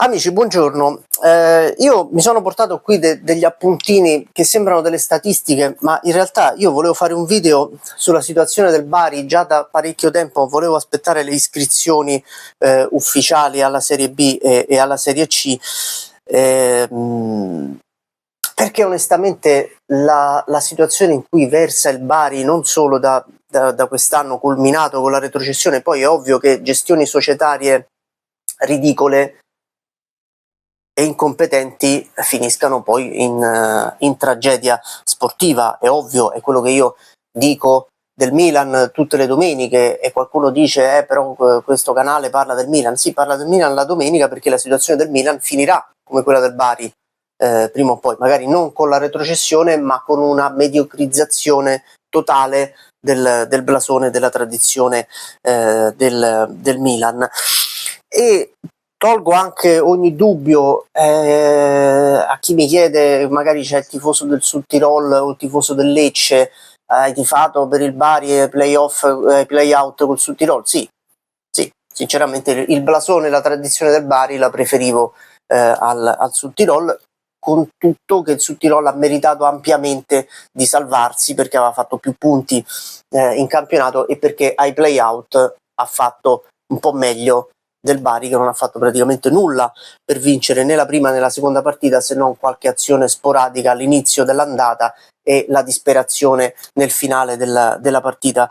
Amici, buongiorno. Io mi sono portato qui degli appuntini che sembrano delle statistiche, ma in realtà io volevo fare un video sulla situazione del Bari già da parecchio tempo. Volevo aspettare le iscrizioni ufficiali alla Serie B e alla Serie C, perché onestamente la situazione in cui versa il Bari, non solo da quest'anno culminato con la retrocessione, poi è ovvio che gestioni societarie ridicole e incompetenti finiscano poi in tragedia sportiva. È ovvio, è quello che io dico del Milan tutte le domeniche, e qualcuno dice però questo canale parla del Milan. Sì, parla del Milan la domenica perché la situazione del Milan finirà come quella del Bari prima o poi, magari non con la retrocessione ma con una mediocrizzazione totale del blasone, della tradizione del Milan. E tolgo anche ogni dubbio a chi mi chiede, magari c'è il tifoso del Sud Tirol o il tifoso del Lecce, hai tifato per il Bari e playoff, play-out col Sud Tirol? Sì, sinceramente il blasone e la tradizione del Bari la preferivo al Sud Tirol, con tutto che il Sud Tirol ha meritato ampiamente di salvarsi perché aveva fatto più punti in campionato e perché ai play-out ha fatto un po' meglio del Bari, che non ha fatto praticamente nulla per vincere né la prima né la seconda partita, se non qualche azione sporadica all'inizio dell'andata e la disperazione nel finale della partita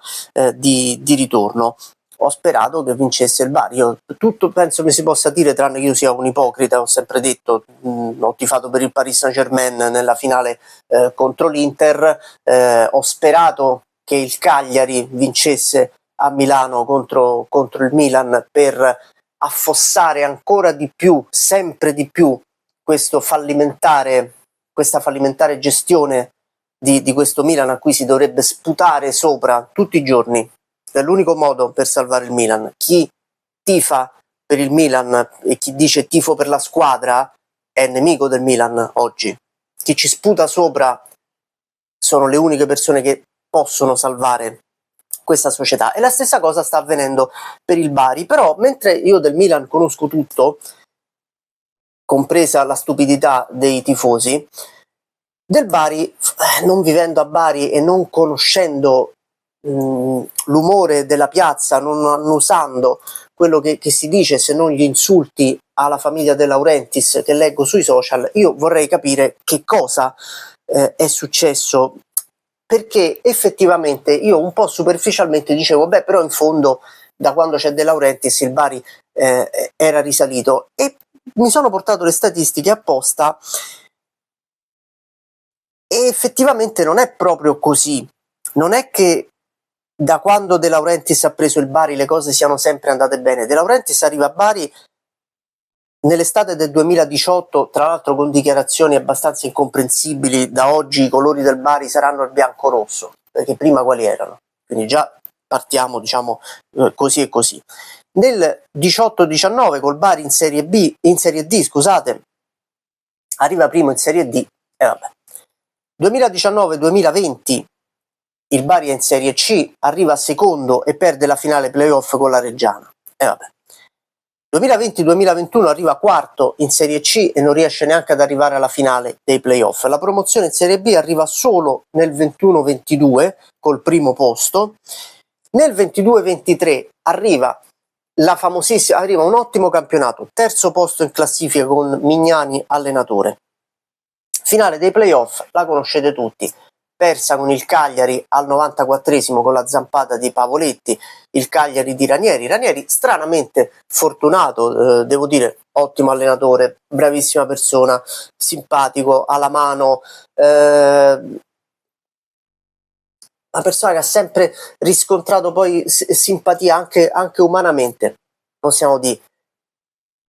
di ritorno. Ho sperato che vincesse il Bari. Io tutto penso che si possa dire, tranne che io sia un ipocrita. Ho sempre detto, ho tifato per il Paris Saint-Germain nella finale contro l'Inter, ho sperato che il Cagliari vincesse a Milano contro il Milan per affossare ancora di più, sempre di più, questa fallimentare gestione di questo Milan, a cui si dovrebbe sputare sopra tutti i giorni. È l'unico modo per salvare il Milan. Chi tifa per il Milan e chi dice tifo per la squadra è nemico del Milan oggi. Chi ci sputa sopra sono le uniche persone che possono salvare questa società, e la stessa cosa sta avvenendo per il Bari. Però mentre io del Milan conosco tutto, compresa la stupidità dei tifosi, del Bari, non vivendo a Bari e non conoscendo l'umore della piazza, non annusando quello che si dice, se non gli insulti alla famiglia De Laurentiis che leggo sui social, io vorrei capire che cosa è successo, perché effettivamente io un po' superficialmente dicevo, beh, però in fondo da quando c'è De Laurentiis il Bari era risalito, e mi sono portato le statistiche apposta e effettivamente non è proprio così. Non è che da quando De Laurentiis ha preso il Bari le cose siano sempre andate bene. De Laurentiis arriva a Bari nell'estate del 2018, tra l'altro con dichiarazioni abbastanza incomprensibili: da oggi i colori del Bari saranno il bianco-rosso, perché prima quali erano? Quindi già partiamo, diciamo, così e così. Nel 18-19 col Bari in Serie B, in Serie D, scusate, arriva primo in Serie D, e vabbè. 2019-2020 il Bari è in Serie C, arriva secondo e perde la finale playoff con la Reggiana, e vabbè. 2020-2021 arriva quarto in Serie C e non riesce neanche ad arrivare alla finale dei playoff. La promozione in Serie B arriva solo nel 21-22 col primo posto. Nel 22-23 arriva arriva un ottimo campionato, terzo posto in classifica con Mignani allenatore. Finale dei playoff, la conoscete tutti, persa con il Cagliari al 94esimo con la zampata di Pavoletti, il Cagliari di Ranieri stranamente fortunato, devo dire, ottimo allenatore, bravissima persona, simpatico, alla mano, una persona che ha sempre riscontrato poi simpatia anche umanamente, possiamo dire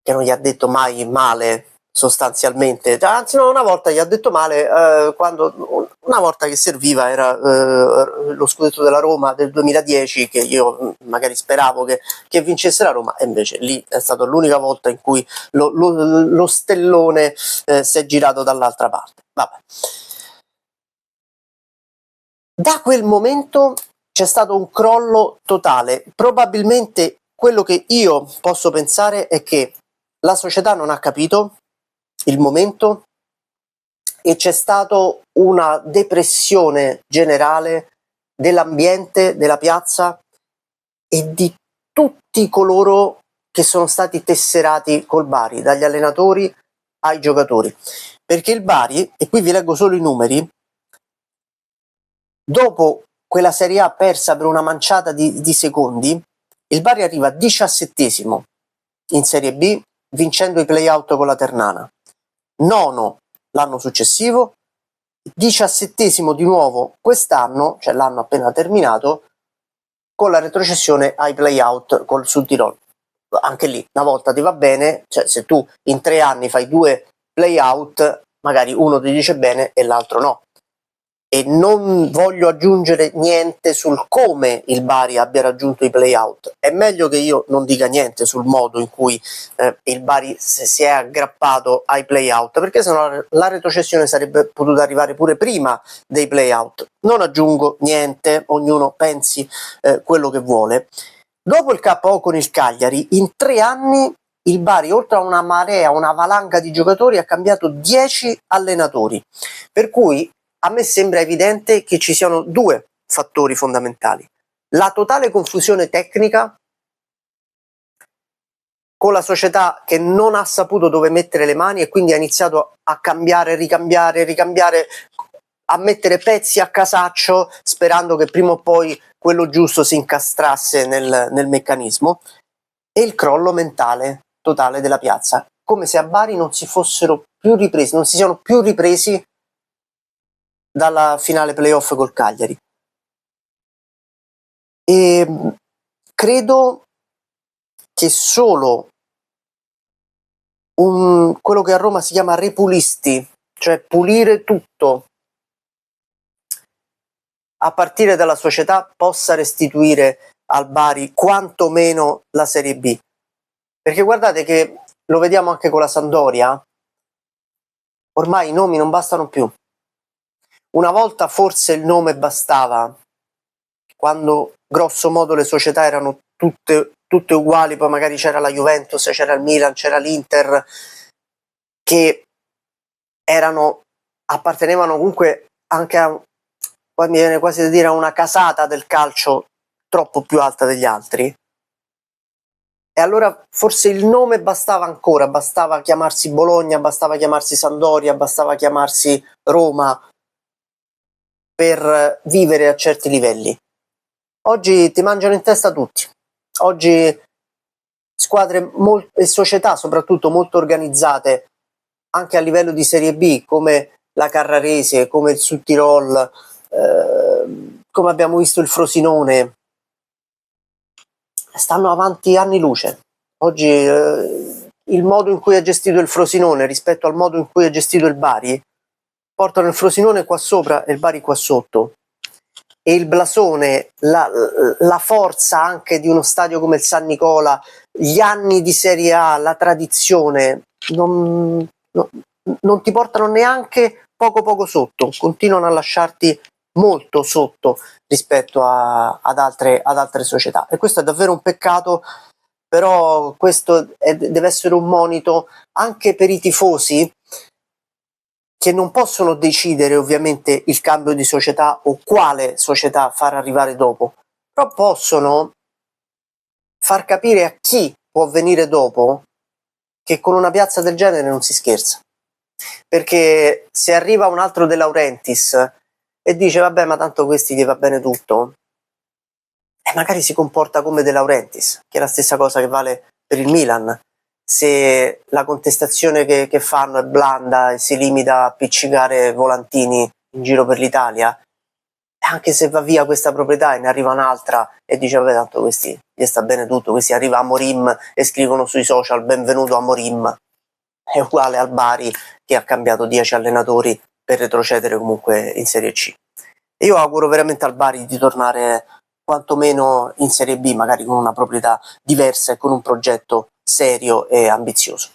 che non gli ha detto mai male sostanzialmente, anzi no, una volta gli ha detto male una volta che serviva, era lo scudetto della Roma del 2010, che io magari speravo che vincesse la Roma, e invece lì è stata l'unica volta in cui lo stellone si è girato dall'altra parte. Vabbè. Da quel momento c'è stato un crollo totale. Probabilmente quello che io posso pensare è che la società non ha capito il momento e c'è stata una depressione generale dell'ambiente, della piazza e di tutti coloro che sono stati tesserati col Bari, dagli allenatori ai giocatori. Perché il Bari, e qui vi leggo solo i numeri, dopo quella Serie A persa per una manciata di secondi, il Bari arriva 17esimo in Serie B, vincendo i play-out con la Ternana. Nono l'anno successivo, 17esimo di nuovo quest'anno, cioè l'anno appena terminato, con la retrocessione ai play-out col Sud Tirol. Anche lì, una volta ti va bene, cioè se tu in 3 anni fai 2 play-out, magari uno ti dice bene e l'altro no. E non voglio aggiungere niente sul come il Bari abbia raggiunto i play-out. È meglio che io non dica niente sul modo in cui il Bari si è aggrappato ai play-out, perché sennò la retrocessione sarebbe potuta arrivare pure prima dei play-out. Non aggiungo niente, ognuno pensi quello che vuole. Dopo il KO con il Cagliari, in 3 anni il Bari, oltre a una marea, una valanga di giocatori, ha cambiato 10 allenatori. Per cui a me sembra evidente che ci siano 2 fattori fondamentali. La totale confusione tecnica, con la società che non ha saputo dove mettere le mani e quindi ha iniziato a cambiare, ricambiare, a mettere pezzi a casaccio, sperando che prima o poi quello giusto si incastrasse nel meccanismo, e il crollo mentale totale della piazza, come se a Bari non si fossero più ripresi, non si siano più ripresi dalla finale playoff col Cagliari. E credo che solo quello che a Roma si chiama ripulisti, cioè pulire tutto a partire dalla società, possa restituire al Bari quantomeno la Serie B. Perché guardate che lo vediamo anche con la Sampdoria, ormai i nomi non bastano più. Una volta forse il nome bastava, quando grosso modo le società erano tutte uguali, poi magari c'era la Juventus, c'era il Milan, c'era l'Inter, che appartenevano comunque anche a, poi mi viene quasi da dire, a una casata del calcio troppo più alta degli altri. E allora forse il nome bastava ancora, bastava chiamarsi Bologna, bastava chiamarsi Sampdoria, bastava chiamarsi Roma per vivere a certi livelli. Oggi ti mangiano in testa tutti. Oggi squadre e società soprattutto molto organizzate anche a livello di Serie B, come la Carrarese, come il Sud Tirol, come abbiamo visto il Frosinone, stanno avanti anni luce. Oggi il modo in cui ha gestito il Frosinone rispetto al modo in cui ha gestito il Bari portano il Frosinone qua sopra e il Bari qua sotto. E il blasone, la forza anche di uno stadio come il San Nicola, gli anni di Serie A, la tradizione, non ti portano neanche poco sotto, continuano a lasciarti molto sotto rispetto ad altre società, e questo è davvero un peccato. Però questo deve essere un monito anche per i tifosi, che non possono decidere ovviamente il cambio di società o quale società far arrivare dopo, però possono far capire a chi può venire dopo che con una piazza del genere non si scherza. Perché se arriva un altro De Laurentiis e dice vabbè, ma tanto questi gli va bene tutto, e magari si comporta come De Laurentiis, che è la stessa cosa che vale per il Milan. Se la contestazione che fanno è blanda e si limita a appiccicare volantini in giro per l'Italia, anche se va via questa proprietà e ne arriva un'altra e dice vabbè, tanto questi gli sta bene tutto, questi arriva a Amorim e scrivono sui social benvenuto a Amorim, è uguale al Bari che ha cambiato 10 allenatori per retrocedere comunque in Serie C. E io auguro veramente al Bari di tornare quantomeno in Serie B, magari con una proprietà diversa e con un progetto serio e ambizioso.